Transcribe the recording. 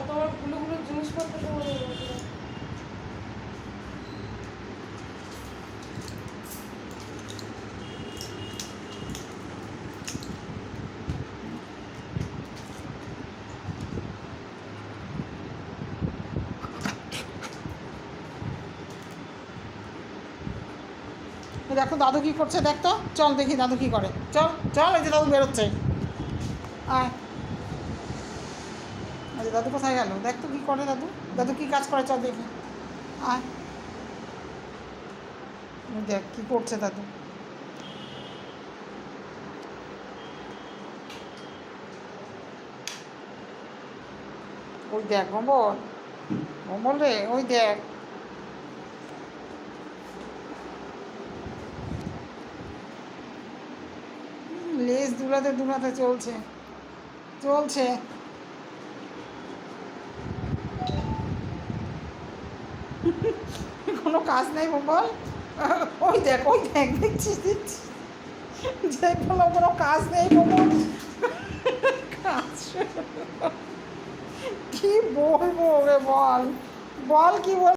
তোমার গুলো জিনিসপত্র সব দেখো দাদু কি করছে, দেখ তো, চল দেখি দাদু কি করে, চল চল, এই যে দাদু বেরোচ্ছে, আয়। আচ্ছা দাদু কোথায় গেল, দেখ তো কী করে দাদু, দাদু কী কাজ করে, চল দেখি, আয়। দেখ কী করছে দাদু। ওই দেখ কমল, কমল রে, ওই দেখ। লেজ দুলাতে দুলাতে চলছে চলছে। কোনো কাজ নেই বল। ওই দেখ, ওই দেখ, দেখছিস দেখছিস, যে কোনো কাজ নেই বল। কাজ কি বলবো ওকে, বল বল কি বল।